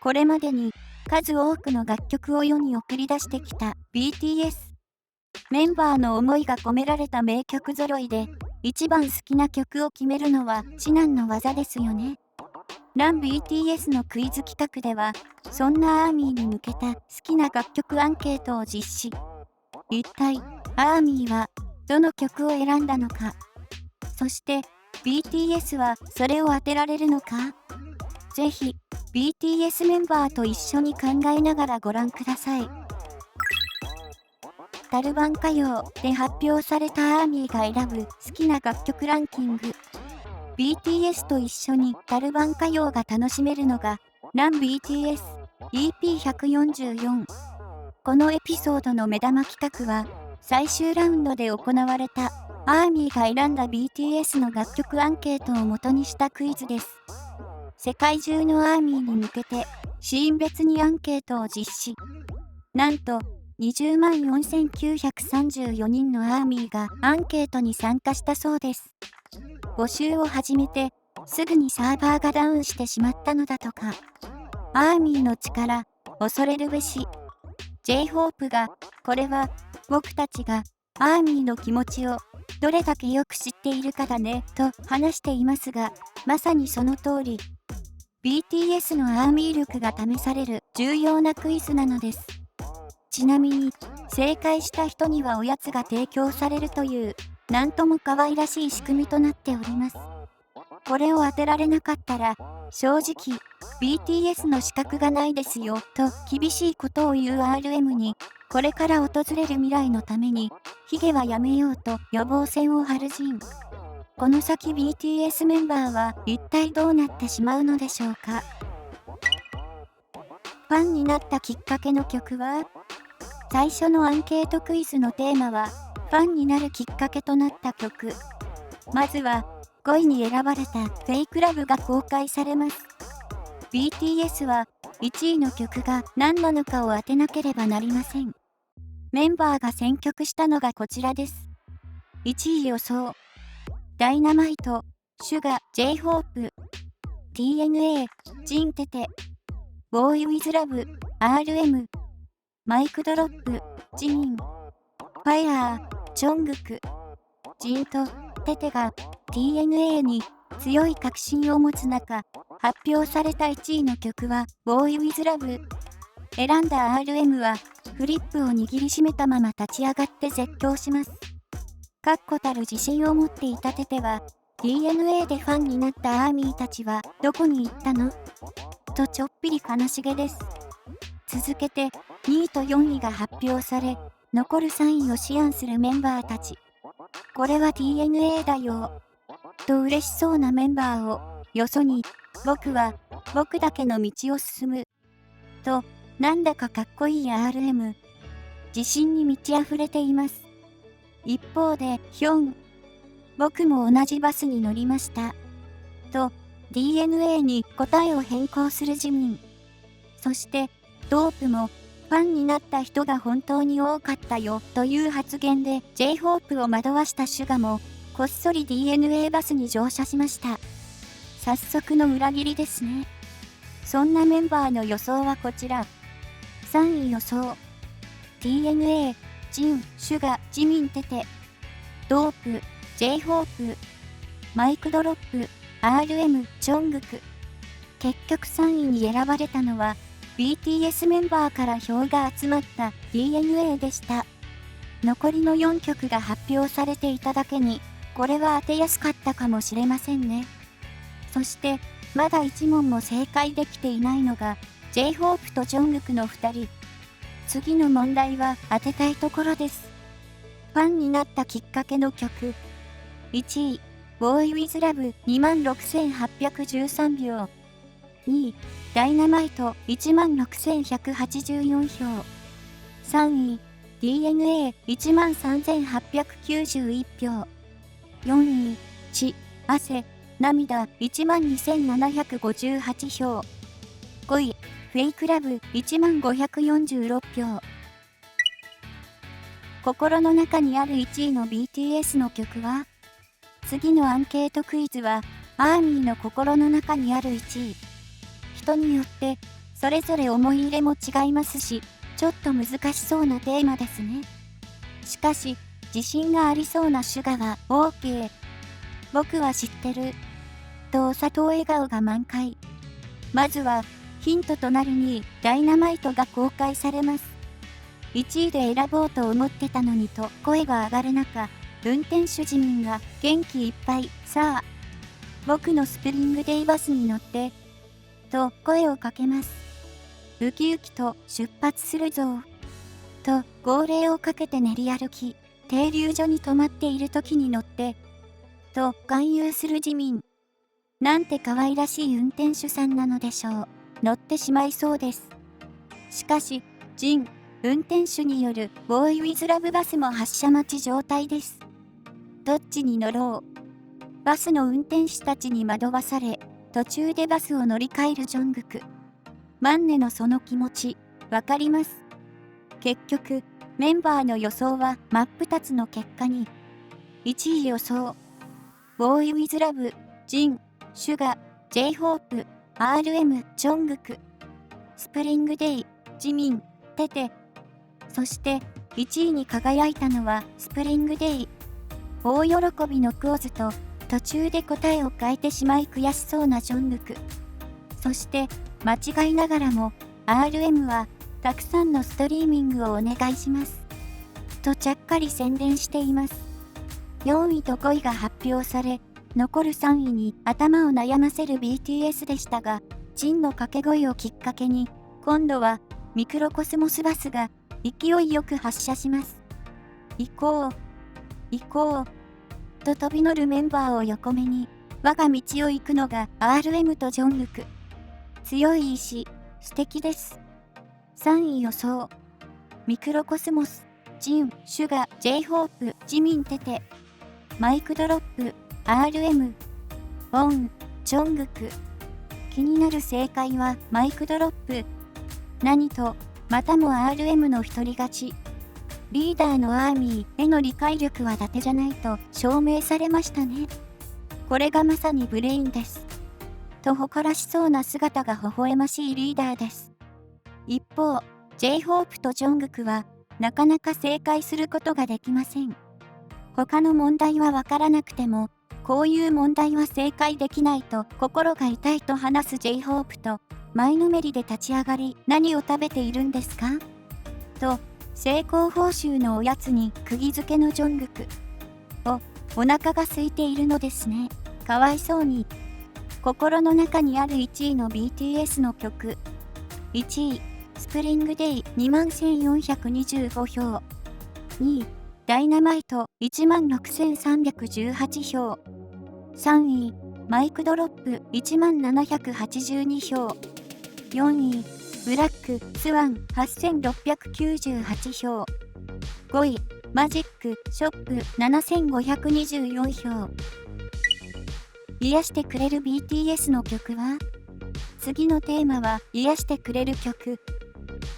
これまでに数多くの楽曲を世に送り出してきた BTS。メンバーの思いが込められた名曲揃いで、一番好きな曲を決めるのは至難の業ですよね。ラン BTS のクイズ企画では、そんなアーミーに向けた好きな楽曲アンケートを実施。一体、アーミーはどの曲を選んだのか。そして、BTS はそれを当てられるのか。ぜひ、BTS メンバーと一緒に考えながらご覧ください。タルバン歌謡で発表されたアーミーが選ぶ好きな楽曲ランキング。BTS と一緒にタルバン歌謡が楽しめるのが、ラン BTS EP144。このエピソードの目玉企画は、最終ラウンドで行われたアーミーが選んだ BTS の楽曲アンケートを元にしたクイズです。世界中のアーミーに向けて、シーン別にアンケートを実施。なんと、204,934 人のアーミーがアンケートに参加したそうです。募集を始めて、すぐにサーバーがダウンしてしまったのだとか。アーミーの力、恐れるべし。J-HOPE が、これは、僕たちが、アーミーの気持ちを、どれだけよく知っているかだね、と話していますが、まさにその通り。BTS のアーミー力が試される重要なクイズなのです。ちなみに、正解した人にはおやつが提供されるという、なんとも可愛らしい仕組みとなっております。これを当てられなかったら、正直、BTS の資格がないですよ、と厳しいことを言う RM に、これから訪れる未来のために、ヒゲはやめようと予防線を張る陣。この先 BTS メンバーは一体どうなってしまうのでしょうか。ファンになったきっかけの曲は？最初のアンケートクイズのテーマは、ファンになるきっかけとなった曲。まずは、5位に選ばれたFake Loveが公開されます。BTS は、1位の曲が何なのかを当てなければなりません。メンバーが選曲したのがこちらです。1位予想。ダイナマイト、シュガ、J-HOPE、TNA、ジンテテ、ボーイウィズラブ、RM、マイクドロップ、ジミン、ファイヤー、ジョングク、ジンとテテが TNA に強い確信を持つ中、発表された1位の曲はボーイウィズラブ。選んだ RM はフリップを握りしめたまま立ち上がって絶叫します。確固たる自信を持っていたテテは、DNA でファンになったアーミーたちはどこに行ったの？とちょっぴり悲しげです。続けて、2位と4位が発表され、残る3位を思案するメンバーたち。これは DNA だよ。と嬉しそうなメンバーを、よそに、僕は、僕だけの道を進む。と、なんだかかっこいい RM。自信に満ち溢れています。一方で、ヒョン。僕も同じバスに乗りました。と、DNA に答えを変更するジミン。そして、ドープも、ファンになった人が本当に多かったよという発言で J-HOPE を惑わしたシュガも、こっそり DNA バスに乗車しました。早速の裏切りですね。そんなメンバーの予想はこちら。3位予想。TNA、ジン、シュガ、ジミンテテ。ドープ、J-HOPE。マイクドロップ、RM、ジョングク。結局3位に選ばれたのは、BTS メンバーから票が集まった DNA でした。残りの4曲が発表されていただけに、これは当てやすかったかもしれませんね。そして、まだ1問も正解できていないのが、J-HOPE とジョングクの2人。次の問題は当てたいところです。ファンになったきっかけの曲。1位、Boy with Love 26,813票。2位、ダイナマイト 16,184 票。3位、DNA 13,891 票。4位、血、汗、涙 12,758 票。5位、フェイクラブ 1546 票。心の中にある1位の BTS の曲は？次のアンケートクイズは、アーミーの心の中にある1位。人によってそれぞれ思い入れも違いますし、ちょっと難しそうなテーマですね。しかし、自信がありそうなシュガは OK。僕は知ってる。とお砂糖笑顔が満開。まずは、ヒントとなる2位、ダイナマイトが公開されます。1位で選ぼうと思ってたのにと声が上がる中、運転手自民が元気いっぱい、さあ、僕のスプリングデイバスに乗って、と声をかけます。ウキウキと出発するぞ。と号令をかけて練り歩き、停留所に止まっている時に乗って、と勧誘する自民。なんて可愛らしい運転手さんなのでしょう。乗ってしまいそうです。しかし、ジン、運転手によるボーイウィズラブバスも発車待ち状態です。どっちに乗ろう。バスの運転手たちに惑わされ、途中でバスを乗り換えるジョングク。マンネのその気持ち、わかります。結局、メンバーの予想は真っ二つの結果に。1位予想。ボーイウィズラブ、ジン、シュガ、J ホープ、RM、ジョングク。スプリングデイ、ジミン、テテ。そして1位に輝いたのはスプリングデイ。大喜びのクオズと途中で答えを変えてしまい悔しそうなジョングク。そして間違いながらも RM はたくさんのストリーミングをお願いします。とちゃっかり宣伝しています。4位と5位が発表され、残る3位に頭を悩ませる BTS でしたが、ジンの掛け声をきっかけに、今度はミクロコスモスバスが勢いよく発車します。行こう、行こう、と飛び乗るメンバーを横目に、我が道を行くのが RM とジョングク。強い意志、素敵です。3位予想。ミクロコスモス、ジン、シュガ、J ホープ、ジミンテテ。マイクドロップ、RM。オン、ジョングク。気になる正解はマイクドロップ。何と、またも RM の一人勝ち。リーダーのアーミーへの理解力は伊達じゃないと証明されましたね。これがまさにブレインです。と誇らしそうな姿が微笑ましいリーダーです。一方、J ホープとジョングクはなかなか正解することができません。他の問題はわからなくても、こういう問題は正解できないと心が痛いと話す J ホープと、前のめりで立ち上がり何を食べているんですかと、成功報酬のおやつに釘付けのジョングク。お腹が空いているのですね。かわいそうに。心の中にある1位の BTS の曲。1位、スプリングデイ 21,425 票。2位、ダイナマイト 16,318 票。3位、マイクドロップ 1782 票。4位、ブラックスワン 8,698 票。5位、マジックショップ 7,524 票。癒してくれる BTS の曲は？次のテーマは癒してくれる曲。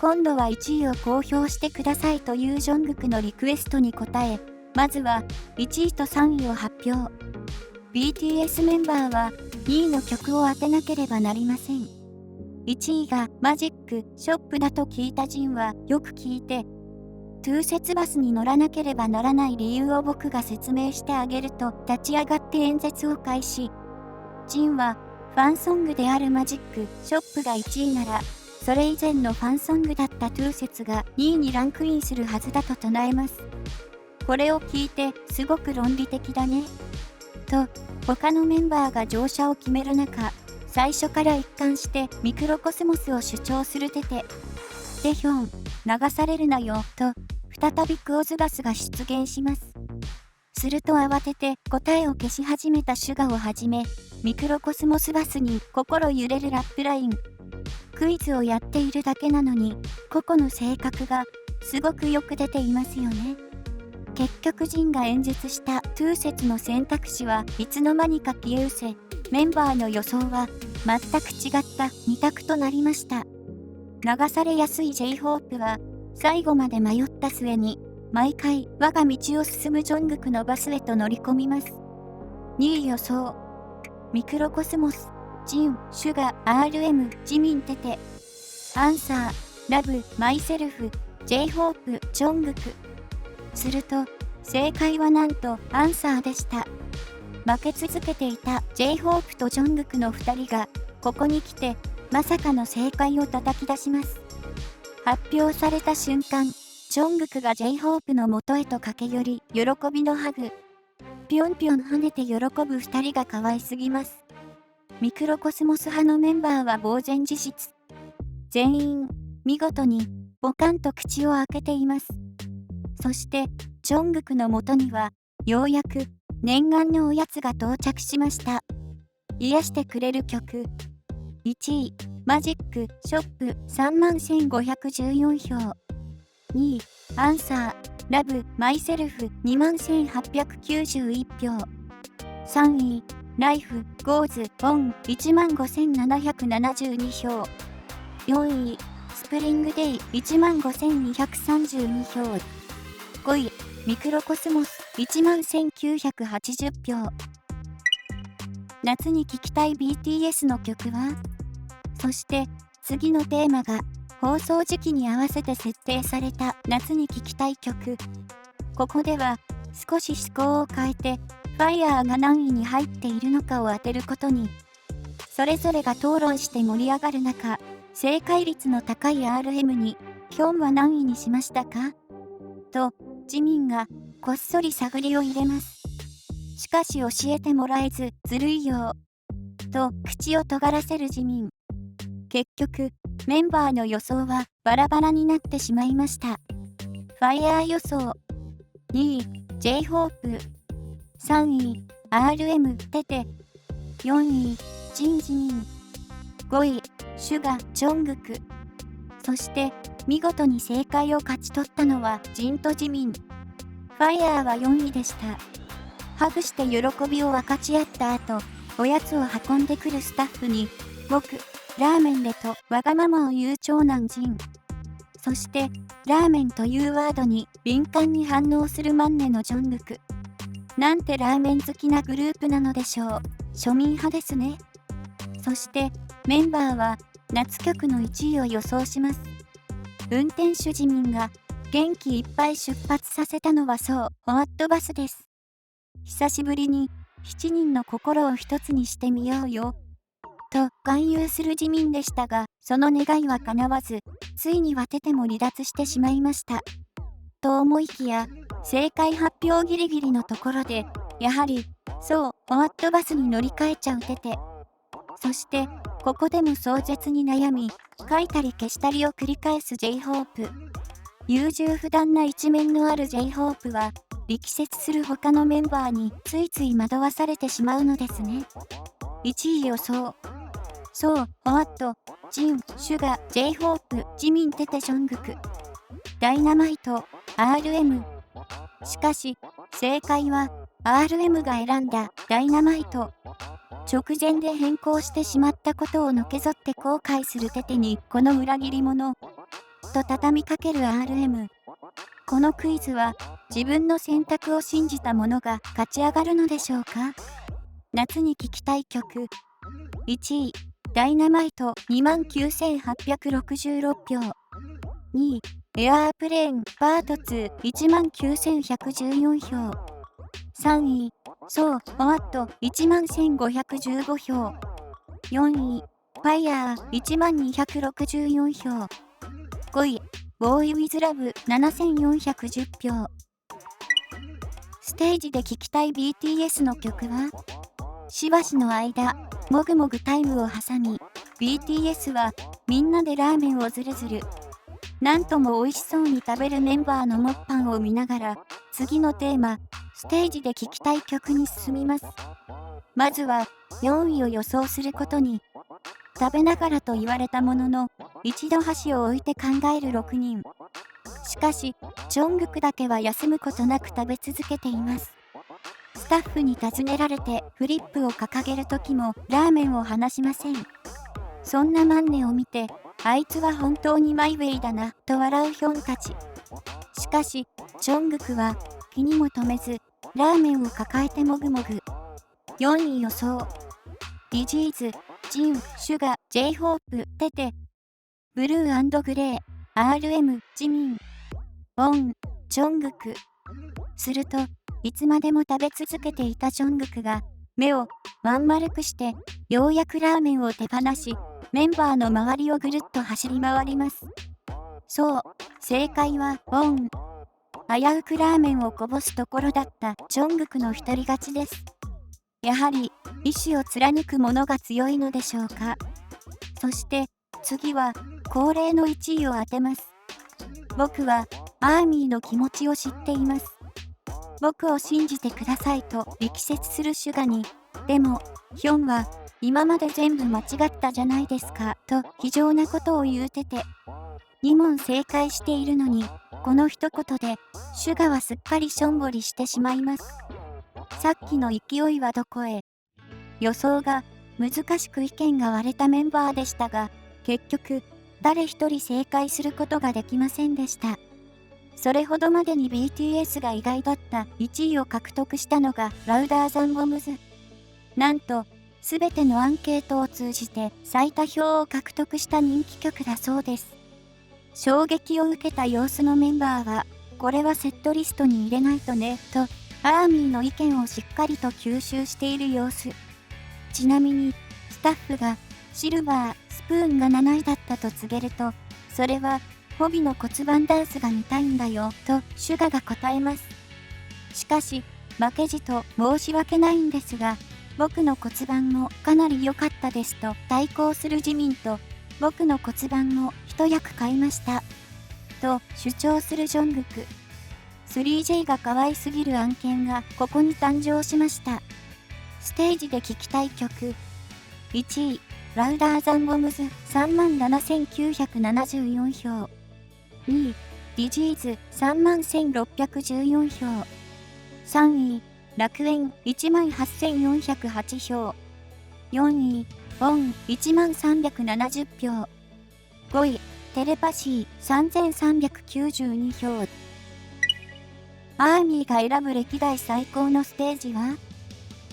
今度は1位を公表してくださいというジョングクのリクエストに応え、まずは1位と3位を発表。BTS メンバーは2位の曲を当てなければなりません。1位がマジックショップだと聞いたジンはよく聞いて、トゥーセツバスに乗らなければならない理由を僕が説明してあげると立ち上がって演説を開始。ジンはファンソングであるマジックショップが1位なら、それ以前のファンソングだったトゥーセツが2位にランクインするはずだと唱えます。これを聞いてすごく論理的だね。と、他のメンバーが乗車を決める中、最初から一貫してミクロコスモスを主張するテテ。テヒョン、流されるなよ、と、再びクオズバスが出現します。すると慌てて答えを消し始めたシュガをはじめ、ミクロコスモスバスに心揺れるラップライン。クイズをやっているだけなのに、個々の性格がすごくよく出ていますよね。結局ジンが演説したトゥーセツの選択肢はいつの間にか消え失せ、メンバーの予想は全く違った2択となりました。流されやすい J ホープは最後まで迷った末に毎回我が道を進むジョングクのバスへと乗り込みます。2位予想。ミクロコスモス、ジン、シュガ、RM、ジミンテテ。アンサー、ラブ、マイセルフ、J-HOPE、ジョングク。すると、正解はなんとアンサーでした。負け続けていた J-HOPE とジョングクの2人が、ここに来て、まさかの正解を叩き出します。発表された瞬間、ジョングクが J-HOPE の元へと駆け寄り、喜びのハグ。ぴょんぴょん跳ねて喜ぶ2人が可愛すぎます。ミクロコスモス派のメンバーは呆然自失。全員、見事に、ボカンと口を開けています。そして、ジョングクのもとには、ようやく、念願のおやつが到着しました。癒してくれる曲。1位、マジック、ショップ、31,514票。2位、アンサー、ラブ、マイセルフ、21,891票。3位、ライフ、ゴーズ、オン、15,772票。4位、スプリングデイ、15,232票。5位、ミクロコスモス、11,980票。夏に聴きたい BTS の曲は？そして、次のテーマが、放送時期に合わせて設定された夏に聴きたい曲。ここでは、少し思考を変えて、FIRE が何位に入っているのかを当てることに。それぞれが討論して盛り上がる中、正解率の高い RM に、ヒョンは何位にしましたか？と、ジミンが、こっそり探りを入れます。しかし教えてもらえず、ずるいよ。と、口を尖らせるジミン。結局、メンバーの予想はバラバラになってしまいました。FIRE 予想。2位、J-HOPE。3位、RM テテ。4位、ジンジミン。5位、シュガ、ジョングク。そして、見事に正解を勝ち取ったのはジンとジミン。FIRE は4位でした。ハグして喜びを分かち合った後、おやつを運んでくるスタッフに、僕、ラーメンでとわがままを言う長男ジン。そして、ラーメンというワードに敏感に反応するマンネのジョングク。なんてラーメン好きなグループなのでしょう。庶民派ですね。そして、メンバーは夏曲の1位を予想します。運転手ジミンが元気いっぱい出発させたのはそう、ホワットバスです。久しぶりに7人の心を一つにしてみようよ。と勧誘するジミンでしたが、その願いは叶わず、ついにはテテも離脱してしまいました。と思いきや、正解発表ギリギリのところで、やはり、そう、ホワットバスに乗り換えちゃうテテ。そして、ここでも壮絶に悩み、書いたり消したりを繰り返す J-HOPE。優柔不断な一面のある J-HOPE は、力説する他のメンバーについつい惑わされてしまうのですね。1位予想。そう、ホワット、ジン、シュガ、J-HOPE、ジミンテテジョングク。ダイナマイト、RM。しかし、正解は、RM が選んだダイナマイト。直前で変更してしまったことをのけぞって後悔するテテに、この裏切り者。と畳みかける RM。このクイズは、自分の選択を信じた者が勝ち上がるのでしょうか？夏に聴きたい曲。1位、ダイナマイト 29,866 票。2位、エアープレーンパート2 19,114票。3位、そう、ホワット 11,515 票。4位、ファイヤー 1264 票。5位、ボーイウィズラブ 7,410 票。ステージで聴きたい BTS の曲は？しばしの間、もぐもぐタイムを挟み、BTS はみんなでラーメンをずるずる。なんとも美味しそうに食べるメンバーのモッパンを見ながら、次のテーマ、ステージで聴きたい曲に進みます。まずは、4位を予想することに。食べながらと言われたものの、一度箸を置いて考える6人。しかし、ジョングクだけは休むことなく食べ続けています。スタッフに尋ねられてフリップを掲げるときもラーメンを離しません。そんなマンネを見て、あいつは本当にマイウェイだなと笑うヒョンたち。しかし、ジョングクは気にも留めず、ラーメンを抱えてもぐもぐ。4位予想。ビジーズ、ジン、シュガ、J-HOPE、テテ。ブルー&グレー、RM、ジミン、ウォン、ジョングク。すると、いつまでも食べ続けていたジョングクが、目をまん丸くして、ようやくラーメンを手放し、メンバーの周りをぐるっと走り回ります。そう、正解は、ウォン。危うくラーメンをこぼすところだったジョングクの一人勝ちです。やはり、意志を貫く者が強いのでしょうか。そして、次は、恒例の1位を当てます。僕は、アーミーの気持ちを知っています。僕を信じてくださいと力説するシュガに、でも、ヒョンは、今まで全部間違ったじゃないですか、と非常なことを言うてて、2問正解しているのに、この一言で、シュガはすっかりしょんぼりしてしまいます。さっきの勢いはどこへ。予想が難しく意見が割れたメンバーでしたが、結局、誰一人正解することができませんでした。それほどまでに BTS が意外だった1位を獲得したのがラウダーザンボムズ。なんと、すべてのアンケートを通じて最多票を獲得した人気曲だそうです。衝撃を受けた様子のメンバーは、これはセットリストに入れないとね、と、アーミーの意見をしっかりと吸収している様子。ちなみに、スタッフが、シルバー、スプーンが7位だったと告げると、それは、ホビの骨盤ダンスが見たいんだよ、と、シュガが答えます。しかし、負けじと申し訳ないんですが、僕の骨盤もかなり良かったですと対抗するジミンと、僕の骨盤も一役買いました。と主張するジョングク。3J が可愛すぎる案件がここに誕生しました。ステージで聴きたい曲。1位、ラウダーザンボムズ 37,974 票。2位、ディジーズ 31,614 票。3位、楽園 18,408 票。4位、ウォン 1370 票。5位、テレパシー 3,392 票。アーミーが選ぶ歴代最高のステージは？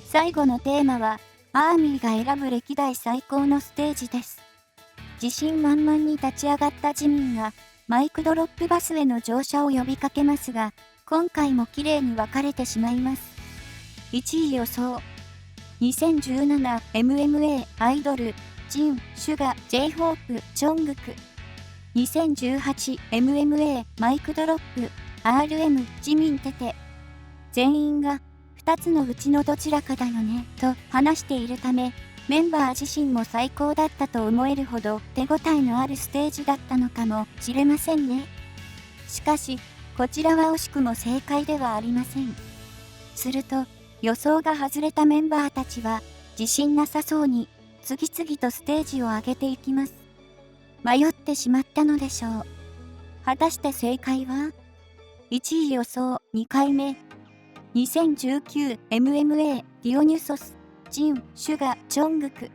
最後のテーマは、アーミーが選ぶ歴代最高のステージです。自信満々に立ち上がったジミンが、マイクドロップバスへの乗車を呼びかけますが、今回も綺麗に分かれてしまいます。1位予想。2017 MMA アイドル、ジン、シュガ、J-HOPE、ジョングク。2018 MMA マイクドロップ、RM、ジミンテテ。全員が、2つのうちのどちらかだよね、と話しているため、メンバー自身も最高だったと思えるほど手応えのあるステージだったのかもしれませんね。しかし、こちらは惜しくも正解ではありません。すると、予想が外れたメンバーたちは、自信なさそうに、次々とステージを上げていきます。迷ってしまったのでしょう。果たして正解は？ 1 位予想2回目。2019 MMA ディオニュソス、ジン、シュガ、ジョングク。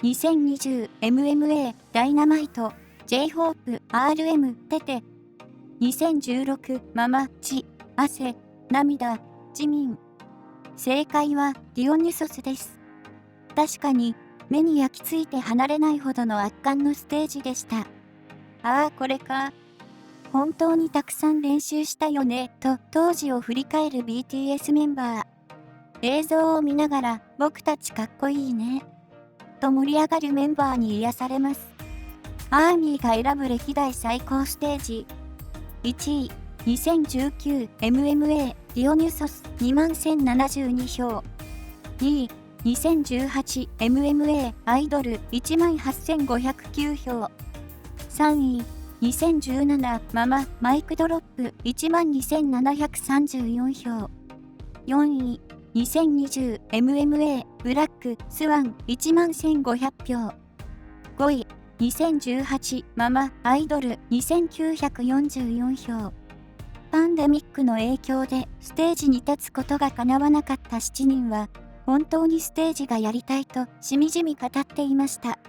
2020 MMA ダイナマイト、J-HOPE、RM、テテ。2016ママ、血、汗、涙、ジミン。正解はディオニュソスです。確かに目に焼き付いて離れないほどの圧巻のステージでした。ああ、これか。本当にたくさん練習したよね、と当時を振り返る BTS メンバー。映像を見ながら僕たちかっこいいね。と盛り上がるメンバーに癒されます。アーミーが選ぶ歴代最高ステージ。1位、2019 MMA ディオニュソス 21,072 票。2位、2018 MMA アイドル 18,509 票。3位、2017マママイクドロップ 12,734 票。4位、2020 MMA ブラックスワン 11,500 票。5位、2018ママアイドル 2,944 票。パンデミックの影響でステージに立つことが叶わなかった7人は、本当にステージがやりたいとしみじみ語っていました。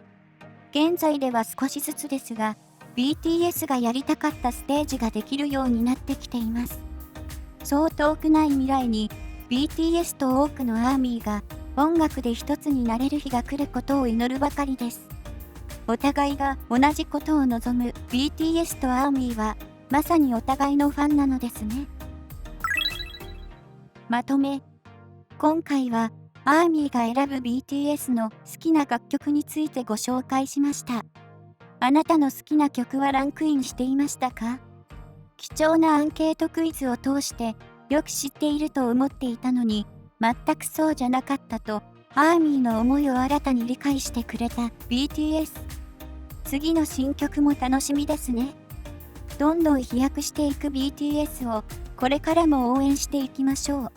現在では少しずつですが、BTS がやりたかったステージができるようになってきています。そう遠くない未来に BTS と多くのアーミーが音楽で一つになれる日が来ることを祈るばかりです。お互いが同じことを望む BTS と ARMY はまさにお互いのファンなのですね。まとめ。今回は ARMY が選ぶ BTS の好きな楽曲についてご紹介しました。あなたの好きな曲はランクインしていましたか？貴重なアンケートクイズを通してよく知っていると思っていたのに全くそうじゃなかったとARMYの思いを新たに理解してくれた BTS。次の新曲も楽しみですね。どんどん飛躍していく BTS をこれからも応援していきましょう。